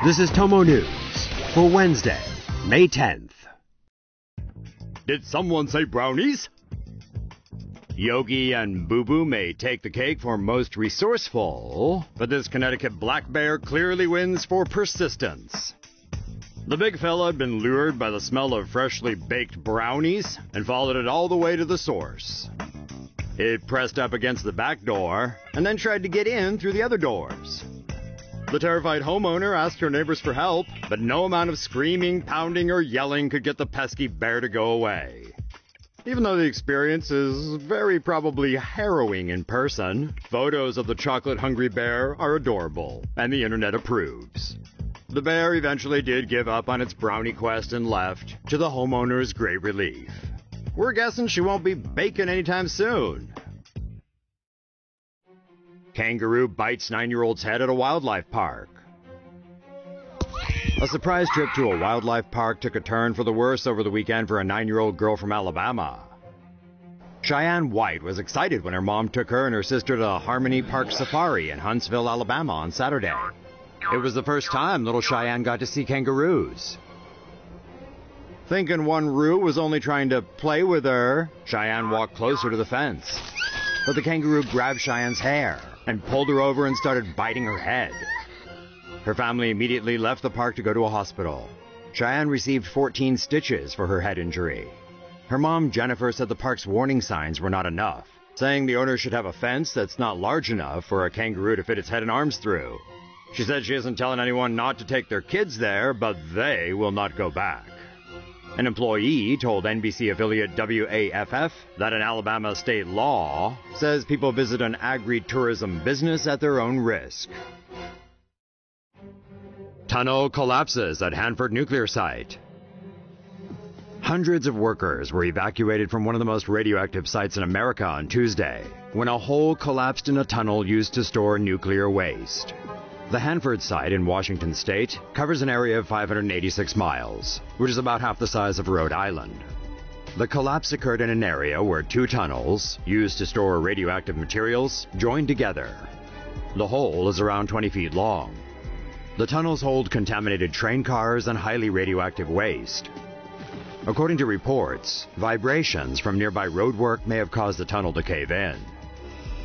This is TomoNews for Wednesday, May 10th. Did someone say brownies? Yogi and Boo-Boo may take the cake for most resourceful, but this Connecticut black bear clearly wins for persistence. The big fella had been lured by the smell of freshly baked brownies and followed it all the way to the source. It pressed up against the back door and then tried to get in through the other doors. The terrified homeowner asked her neighbors for help, but no amount of screaming, pounding, or yelling could get the pesky bear to go away. Even though the experience is very probably harrowing in person, photos of the chocolate-hungry bear are adorable, and the internet approves. The bear eventually did give up on its brownie quest and left, to the homeowner's great relief. We're guessing she won't be baking anytime soon. Kangaroo bites 9-year-old's head at a wildlife park. A surprise trip to a wildlife park took a turn for the worse over the weekend for a 9-year-old girl from Alabama. Cheyenne White was excited when her mom took her and her sister to Harmony Park Safari in Huntsville, Alabama on Saturday. It was the first time little Cheyenne got to see kangaroos. Thinking one Roo was only trying to play with her, Cheyenne walked closer to the fence. But the kangaroo grabbed Cheyenne's hair and pulled her over and started biting her head. Her family immediately left the park to go to a hospital. Cheyenne received 14 stitches for her head injury. Her mom, Jennifer, said the park's warning signs were not enough, saying the owner should have a fence that's not large enough for a kangaroo to fit its head and arms through. She said she isn't telling anyone not to take their kids there, but they will not go back. An employee told NBC affiliate WAFF that an Alabama state law says people visit an agri-tourism business at their own risk. Tunnel collapses at Hanford nuclear site. Hundreds of workers were evacuated from one of the most radioactive sites in America on Tuesday, when a hole collapsed in a tunnel used to store nuclear waste. The Hanford site in Washington state covers an area of 586 miles, which is about half the size of Rhode Island. The collapse occurred in an area where 2 tunnels, used to store radioactive materials, joined together. The hole is around 20 feet long. The tunnels hold contaminated train cars and highly radioactive waste. According to reports, vibrations from nearby roadwork may have caused the tunnel to cave in.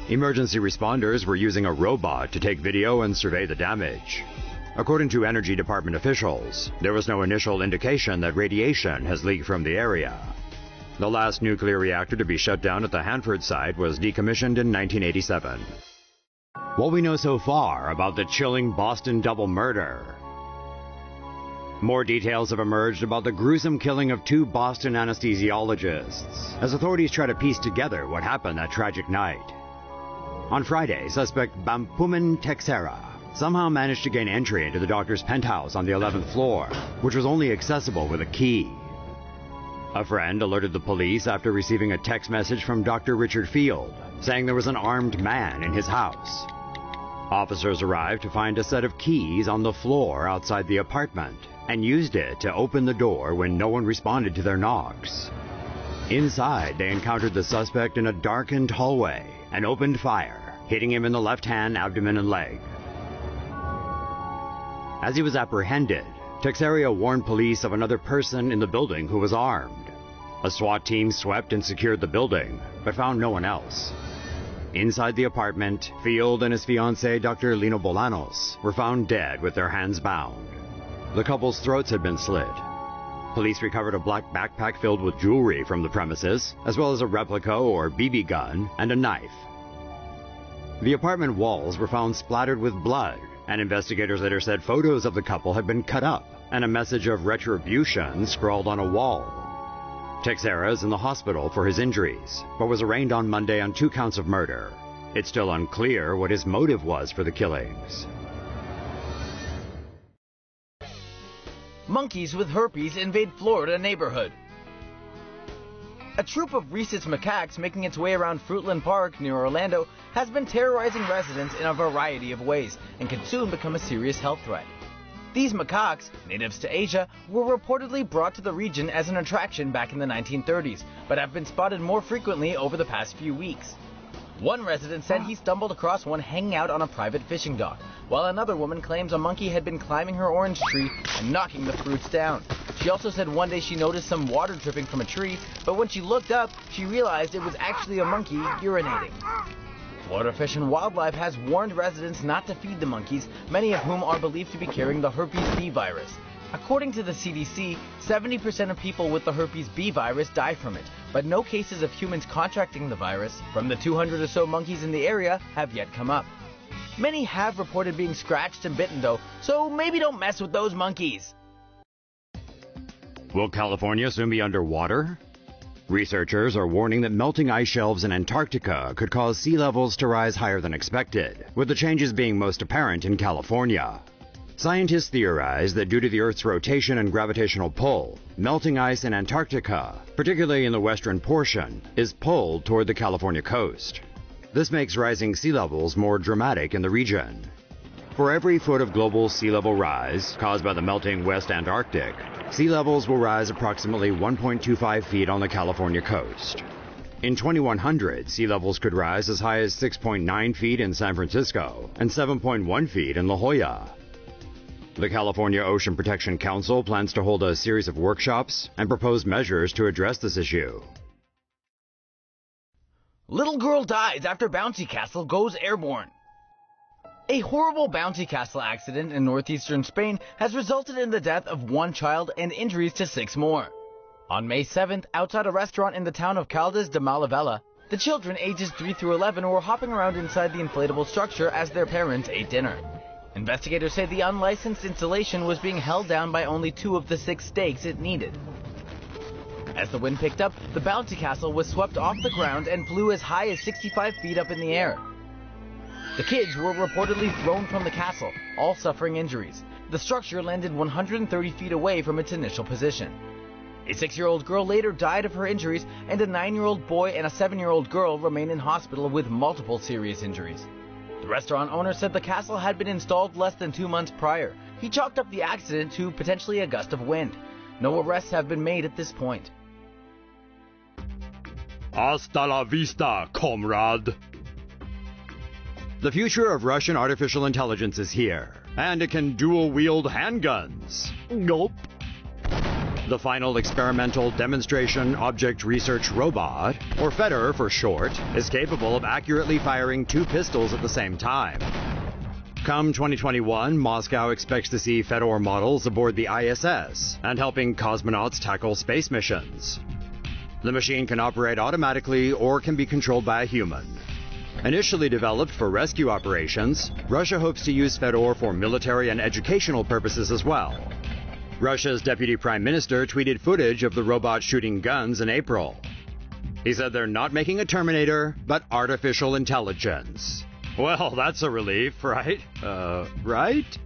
Emergency responders were using a robot to take video and survey the damage. According to Energy Department officials, there was no initial indication that radiation has leaked from the area. The last nuclear reactor to be shut down at the Hanford site was decommissioned in 1987. What we know so far about the chilling Boston double murder. More details have emerged about the gruesome killing of 2 Boston anesthesiologists, as authorities try to piece together what happened that tragic night. On Friday, suspect Bampuman Texera somehow managed to gain entry into the doctor's penthouse on the 11th floor, which was only accessible with a key. A friend alerted the police after receiving a text message from Dr. Richard Field, saying there was an armed man in his house. Officers arrived to find a set of keys on the floor outside the apartment and used it to open the door when no one responded to their knocks. Inside, they encountered the suspect in a darkened hallway and opened fire, hitting him in the left hand, abdomen, and leg. As he was apprehended, Texeria warned police of another person in the building who was armed. A SWAT team swept and secured the building, but found no one else. Inside the apartment, Field and his fiancée, Dr. Lino Bolanos, were found dead with their hands bound. The couple's throats had been slit. Police recovered a black backpack filled with jewelry from the premises, as well as a replica or BB gun and a knife. The apartment walls were found splattered with blood, and investigators later said photos of the couple had been cut up and a message of retribution scrawled on a wall. Texera is in the hospital for his injuries, but was arraigned on Monday on 2 counts of murder. It's still unclear what his motive was for the killings. Monkeys with herpes invade Florida neighborhood. A troupe of rhesus macaques making its way around Fruitland Park near Orlando has been terrorizing residents in a variety of ways and can soon become a serious health threat. These macaques, natives to Asia, were reportedly brought to the region as an attraction back in the 1930s, but have been spotted more frequently over the past few weeks. One resident said he stumbled across one hanging out on a private fishing dock, while another woman claims a monkey had been climbing her orange tree and knocking the fruits down. She also said one day she noticed some water dripping from a tree, but when she looked up, she realized it was actually a monkey urinating. Florida Fish and Wildlife has warned residents not to feed the monkeys, many of whom are believed to be carrying the herpes B virus. According to the CDC, 70% of people with the herpes B virus die from it, but no cases of humans contracting the virus from the 200 or so monkeys in the area have yet come up. Many have reported being scratched and bitten though, so maybe don't mess with those monkeys. Will California soon be underwater? Researchers are warning that melting ice shelves in Antarctica could cause sea levels to rise higher than expected, with the changes being most apparent in California. Scientists theorize that due to the Earth's rotation and gravitational pull, melting ice in Antarctica, particularly in the western portion, is pulled toward the California coast. This makes rising sea levels more dramatic in the region. For every foot of global sea level rise caused by the melting West Antarctic, sea levels will rise approximately 1.25 feet on the California coast. In 2100, sea levels could rise as high as 6.9 feet in San Francisco and 7.1 feet in La Jolla. The California Ocean Protection Council plans to hold a series of workshops and propose measures to address this issue. Little girl dies after bouncy castle goes airborne. A horrible bouncy castle accident in northeastern Spain has resulted in the death of one child and injuries to 6 more. On May 7th, outside a restaurant in the town of Caldas de Malavella, the children ages 3 through 11 were hopping around inside the inflatable structure as their parents ate dinner. Investigators say the unlicensed installation was being held down by only 2 of the 6 stakes it needed. As the wind picked up, the bouncy castle was swept off the ground and flew as high as 65 feet up in the air. The kids were reportedly thrown from the castle, all suffering injuries. The structure landed 130 feet away from its initial position. A 6-year-old girl later died of her injuries, and a 9-year-old boy and a 7-year-old girl remain in hospital with multiple serious injuries. The restaurant owner said the castle had been installed less than 2 months prior. He chalked up the accident to potentially a gust of wind. No arrests have been made at this point. Hasta la vista, comrade. The future of Russian artificial intelligence is here, and it can dual-wield handguns. Nope. The final experimental demonstration object research robot, or FEDOR for short, is capable of accurately firing 2 pistols at the same time. Come 2021, Moscow expects to see FEDOR models aboard the ISS and helping cosmonauts tackle space missions. The machine can operate automatically or can be controlled by a human. Initially developed for rescue operations, Russia hopes to use FEDOR for military and educational purposes as well. Russia's deputy prime minister tweeted footage of the robot shooting guns in April. He said they're not making a Terminator, but artificial intelligence. Well, that's a relief, right? Right?